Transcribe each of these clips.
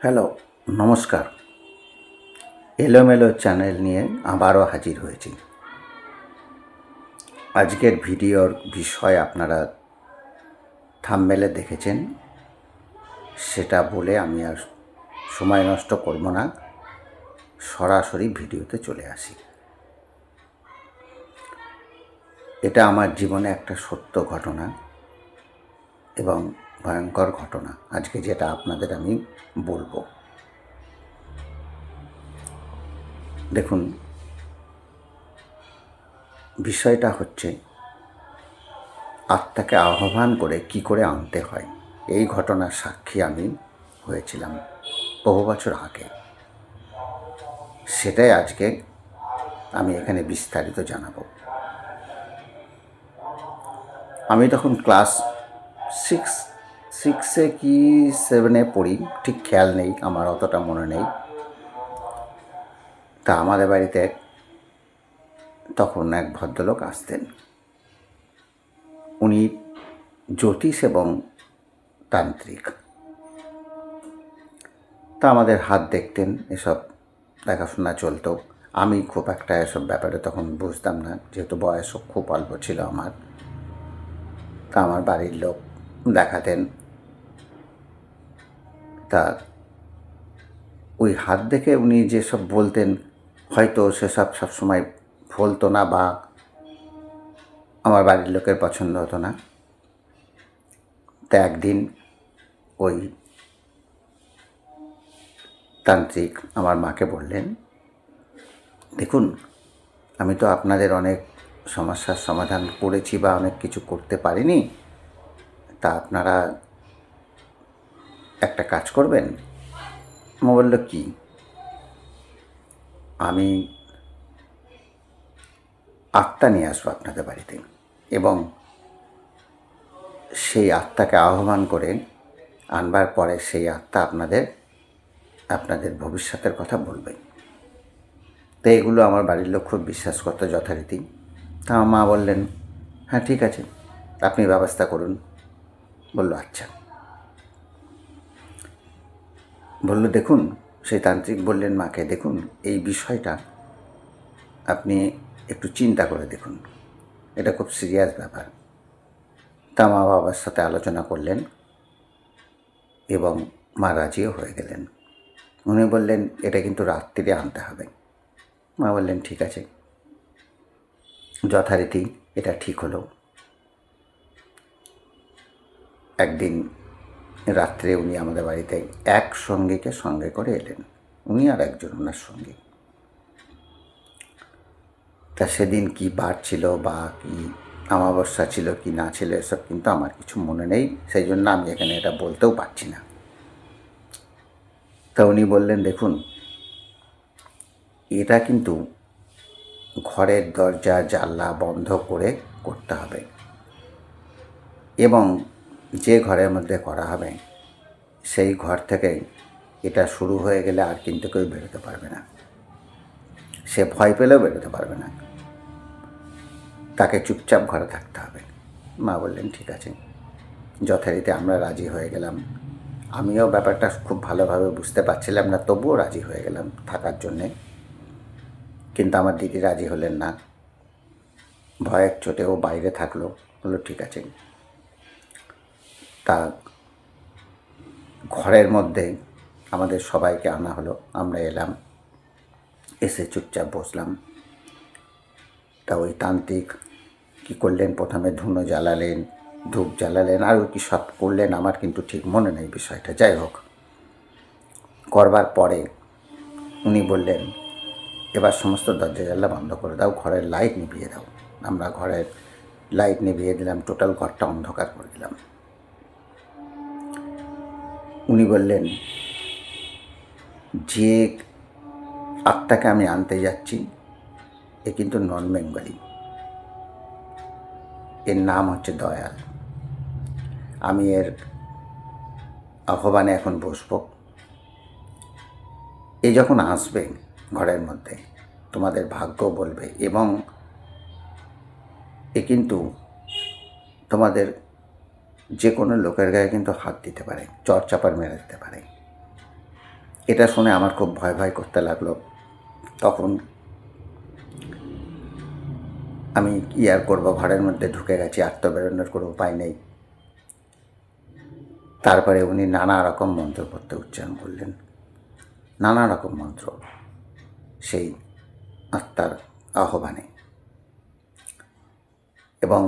Hello, নমস্কার। এলোমেলো channel নিয়ে আবারও হাজির হয়েছি। আজকের ভিডিওর বিষয় আপনারা থাম্বনেলে দেখেছেন, সেটা বলে আমি আর সময় নষ্ট করব না, সরাসরি ভিডিওতে চলে আসি। এটা আমার জীবনে একটা সত্য ঘটনা এবং ভয়ঙ্কর ঘটনা, আজকে যেটা আপনাদের আমি বলবো। দেখুন, বিষয়টা হচ্ছে আত্মাকে আহ্বান করে কি করে আনতে হয়। এই ঘটনার সাক্ষী আমি হয়েছিলাম বহু বছর আগে। সেটাই আজকে আমি এখানে বিস্তারিত জানাবো। আমি তখন ক্লাস সিক্সে কি 7-এ পড়ি, ঠিক খেয়াল নেই, আমার অতটা মনে নেই। তা আমাদের বাড়িতে তখন এক ভদ্রলোক আসতেন। উনি জ্যোতিষ এবং তান্ত্রিক। তা আমাদের হাত দেখতেন, এসব দেখাশোনা চলতো। আমি খুব একটা এসব ব্যাপারে তখন বুঝতাম না, যেহেতু বয়সও খুব অল্প ছিল আমার। তা আমার বাড়ির লোক দেখাতেন। তা ওই হাত দেখে উনি যেসব বলতেন, হয়তো সেসব সবসময় ফলতো না বা আমার বাড়ির লোকের পছন্দ হতো না। তা একদিন ওই তান্ত্রিক আমার মাকে বললেন, দেখুন, আমি তো আপনাদের অনেক সমস্যার সমাধান করেছি বা অনেক কিছু করতে পারিনি, তা আপনারা একটা কাজ করবেন। মা বলল, কি? আমি আত্মা নিয়ে আসবো আপনাদের বাড়িতে এবং সেই আত্মাকে আহ্বান করে আনবার পরে সেই আত্মা আপনাদের ভবিষ্যতের কথা বলবে। তো এগুলো আমার বাড়ির লোক খুব বিশ্বাস করতো যথারীতি। তা আমার মা বললেন, হ্যাঁ ঠিক আছে, আপনি ব্যবস্থা করুন। বলল, আচ্ছা। বলল, দেখুন, সেই তান্ত্রিক বললেন মাকে, দেখুন, এই বিষয়টা আপনি একটু চিন্তা করে দেখুন, এটা খুব সিরিয়াস ব্যাপার। তা মা বাবার সাথে আলোচনা করলেন এবং মা রাজিও হয়ে গেলেন। উনি বললেন, এটা কিন্তু রাত্রিরে আনতে হবে। মা বললেন, ঠিক আছে। যথারীতি এটা ঠিক হলো। একদিন রাত্রে উনি আমাদের বাড়িতে এক সঙ্গীকে সঙ্গে করে এলেন, উনি আর একজন ওনার সঙ্গী। তা সেদিন কি বার ছিল বা কি অমাবস্যা ছিল কি না ছিল, এসব কিন্তু আমার কিছু মনে নেই, সেই জন্য আমি এখানে এটা বলতেও পারছি না। তা উনি বললেন, দেখুন, এটা কিন্তু ঘরের দরজা জানলা বন্ধ করে করতে হবে এবং যে ঘরের মধ্যে করা হবে সেই ঘর থেকে এটা শুরু হয়ে গেলে আর কিন্তু কেউ বেরোতে পারবে না, সে ভয় পেলেও বেরোতে পারবে না, তাকে চুপচাপ ঘরে থাকতে হবে। মা বললেন, ঠিক আছে। যথারীতি আমরা রাজি হয়ে গেলাম। আমিও ব্যাপারটা খুব ভালোভাবে বুঝতে পারছিলাম না, তবুও রাজি হয়ে গেলাম থাকার জন্যে। কিন্তু আমার দিদি রাজি হলেন না, ভয়ের চোটে ও বাইরে থাকলো। বললো, ঠিক আছে। তা ঘরের মধ্যে আমাদের সবাইকে আনা হলো, আমরা এলাম, এসে চুপচাপ বসলাম। তা ওই তান্ত্রিক কী করলেন, প্রথমে ধুনো জ্বালালেন, ধূপ জ্বালালেন, আর ওই কী সব করলেন, আমার কিন্তু ঠিক মনে নেই বিষয়টা। যাই হোক, করবার পরে উনি বললেন, এবার সমস্ত দরজা জানলা বন্ধ করে দাও, ঘরের লাইট নিভিয়ে দাও। আমরা ঘরের লাইট নিভিয়ে দিলাম, টোটাল ঘরটা অন্ধকার করে দিলাম। উনি বললেন, যে আত্মাকে আমি আনতে যাচ্ছি এ কিন্তু নন বেঙ্গলি, এর নাম হচ্ছে দয়াল। আমি এর আহ্বানে এখন বসব। এ যখন আসবে ঘরের মধ্যে, তোমাদের ভাগ্য বলবে এবং এ কিন্তু তোমাদের যে কোনো লোকের গায়ে কিন্তু হাত দিতে পারে, চড় চাপার মেরে দিতে পারে। এটা শুনে আমার খুব ভয় ভয় করতে লাগলো। তখন আমি কী আর করবো, ঘরের মধ্যে ঢুকে গেছি, আর তো বেরোনোর কোনো উপায় নেই। তারপরে উনি নানা রকম মন্ত্র পড়তে উচ্চারণ করলেন, নানা রকম মন্ত্র সেই আত্মার আহ্বানে। এবং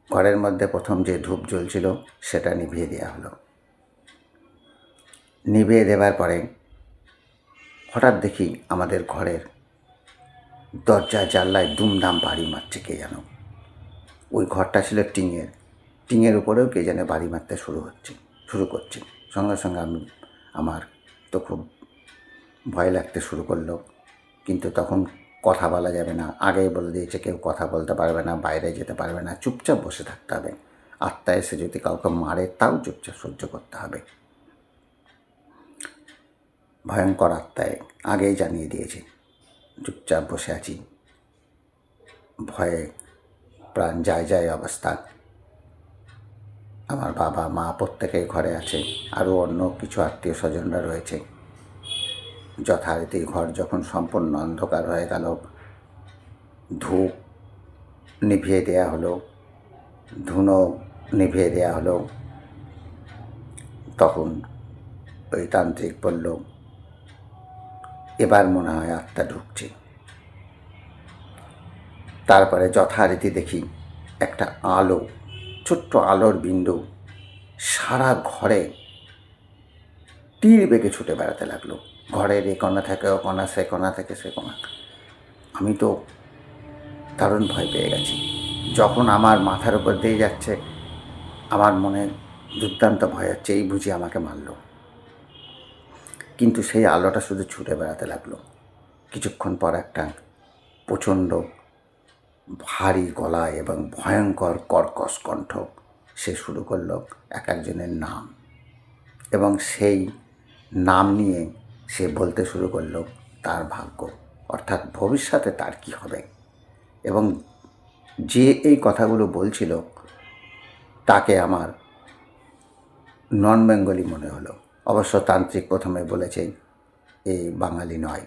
ঘরের মধ্যে প্রথম যে ধূপ জ্বলছিল সেটা নিভিয়ে দেওয়া হলো। নিভিয়ে দেওয়ার পরে হঠাৎ দেখি আমাদের ঘরের দরজা জানলায় দুমদাম বাড়ি মারছে কে যেন। ওই ঘরটা ছিল টিনের উপরেও কে যেন বাড়ি মারতে শুরু করছে। সঙ্গে সঙ্গে আমার তো খুব ভয় লাগতে শুরু করলো। কিন্তু তখন কথা বলা যাবে না, আগেই বলে দিয়েছে কেউ কথা বলতে পারবে না, বাইরে যেতে পারবে না, চুপচাপ বসে থাকতে হবে। আত্মা এসে যদি কাউকে মারে তাও চুপচাপ সহ্য করতে হবে। ভয়ঙ্কর আত্মায় আগেই জানিয়ে দিয়েছে। চুপচাপ বসে আছি, ভয়ে প্রাণ যায় যায় অবস্থা। আমার বাবা মা প্রত্যেকেই ঘরে আছে, আরও অন্য কিছু আত্মীয় স্বজনরা রয়েছে। যথারীতি ঘর যখন সম্পূর্ণ অন্ধকার হয়ে গেল, ধূপ নিভিয়ে দেওয়া হলো, ধুনো নিভিয়ে দেওয়া হলো, তখন ওই তান্ত্রিক বলল, এবার মনে হয় আত্মা ঢুকছে। তারপরে যথারীতি দেখি একটা আলো, ছোট্ট আলোর বিন্দু সারা ঘরে তীর বেগে ছুটে বেড়াতে লাগলো। ঘরের এ কোণা থেকে ও কোণা, সে কোণা থেকে সে কোণা। আমি তো দারুণ ভয় পেয়ে গেছি। যখন আমার মাথার উপর দিয়ে যাচ্ছে, আমার মনে দুর্দান্ত ভয় হচ্ছে, এই বুঝি আমাকে মারল। কিন্তু সেই আলোটা শুধু ছুটে বেড়াতে লাগলো। কিছুক্ষণ পর একটা প্রচণ্ড ভারী গলায় এবং ভয়ঙ্কর কর্কশ কণ্ঠ সে শুরু করলো এক একজনের নাম, এবং সেই নাম নিয়ে সে বলতে শুরু করলো তার ভাগ্য, অর্থাৎ ভবিষ্যতে তার কী হবে। এবং যে এই কথাগুলো বলছিল তাকে আমার নন বেঙ্গলি মনে হলো। অবশ্য তান্ত্রিক প্রথমে বলেছে এই বাঙালি নয়।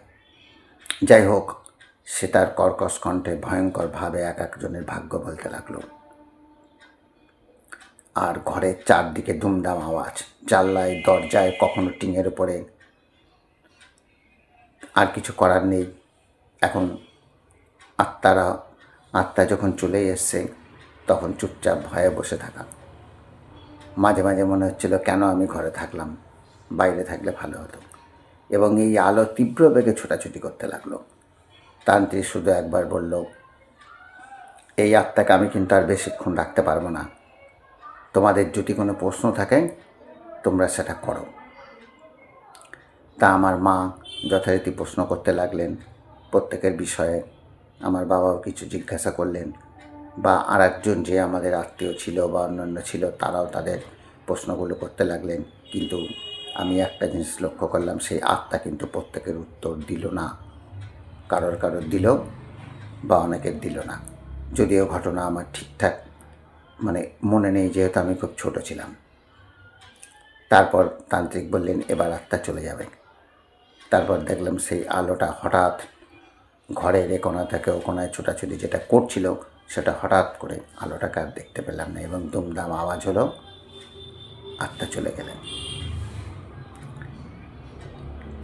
যাই হোক, সে তার কর্কশ কণ্ঠে ভয়ঙ্করভাবে এক একজনের ভাগ্য বলতে লাগলো। আর ঘরের চারদিকে দুমদাম আওয়াজ, জানলায় দরজায়, কখনো টিনের উপরে। আর কিছু করার নেই। এখন আত্মা যখন চলেই এসছে, তখন চুপচাপ ভয়ে বসে থাকা। মাঝে মাঝে মনে হচ্ছিল কেন আমি ঘরে থাকলাম, বাইরে থাকলে ভালো হতো। এবং এই আলো তীব্র বেগে ছোটাছুটি করতে লাগলো। তান্ত্রিক শুধু একবার বলল, এই আত্মাকে আমি কিন্তু আর বেশিক্ষণ রাখতে পারবো না। তোমাদের যদি কোনো প্রশ্ন থাকে তোমরা সেটা করো। তা আমার মা যথারীতি প্রশ্ন করতে লাগলেন প্রত্যেকের বিষয়ে। আমার বাবাও কিছু জিজ্ঞাসা করলেন, বা আর একজন যে আমাদের আত্মীয় ছিল বা অন্যান্য ছিল তারাও তাদের প্রশ্নগুলো করতে লাগলেন। কিন্তু আমি একটা জিনিস লক্ষ্য করলাম, সেই আত্মা কিন্তু প্রত্যেকের উত্তর দিল না। কারোর দিল বা অনেকের দিল না। যদিও ঘটনা আমার ঠিকঠাক মনে নেই, যেহেতু আমি খুব ছোট ছিলাম। তারপর তান্ত্রিক বললেন এবার আত্মা চলে যাবে। তারপর দেখলাম সেই আলোটা হঠাৎ ঘরের এ কোণা থেকে ও কোণায় ছোটাছুটি যেটা করছিল, সেটা হঠাৎ করে আলোটাকে আর দেখতে পেলাম না, এবং দুমদাম আওয়াজ হলো, আত্মা চলে গেলেন।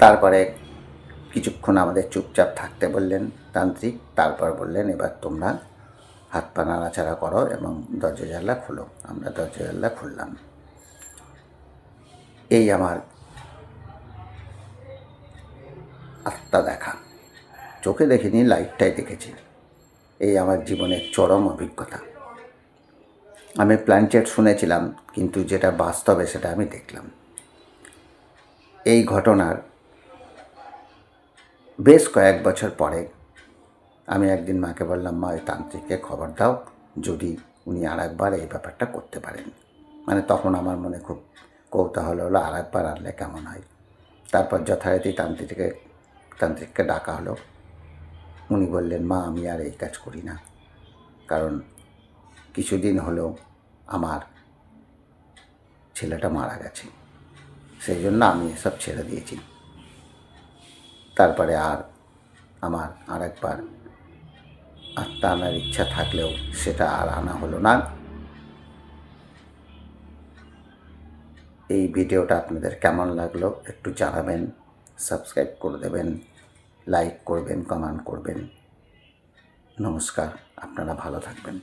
তারপরে কিছুক্ষণ আমাদের চুপচাপ থাকতে বললেন তান্ত্রিক। তারপর বললেন এবার তোমরা হাত পা নাড়াচাড়া করো এবং দরজা জানলা খুলো। আমরা দরজা জানলা খুললাম। এই আমার আত্মা দেখা, চোখে দেখিনি, লাইটটাই দেখেছি। এই আমার জীবনের চরম অভিজ্ঞতা। আমি প্ল্যানচেট শুনেছিলাম, কিন্তু যেটা বাস্তবে সেটা আমি দেখলাম। এই ঘটনার বেশ কয়েক বছর পরে আমি একদিন মাকে বললাম, মা ওই তান্ত্রিককে খবর দাও, যদি উনি আর একবার এই ব্যাপারটা করতে পারেন। তখন আমার মনে খুব কৌতূহল হলো, আর একবার আনলে কেমন হয়। তারপর যথারীতি তান্ত্রিককে ডাকা হলো। উনি বললেন, মা আমি আর এই কাজ করি না, কারণ কিছুদিন হলো আমার ছেলেটা মারা গেছে, সেই জন্য আমি এসব ছেড়ে দিয়েছি। তারপরে আর আমার আরেকবার আত্মা আনার ইচ্ছা থাকলেও সেটা আর আনা হলো না। এই ভিডিওটা আপনাদের কেমন লাগলো একটু জানাবেন, সাবস্ক্রাইব করে দেবেন, লাইক করবেন, কমেন্ট করবেন। নমস্কার, আপনারা ভালো থাকবেন।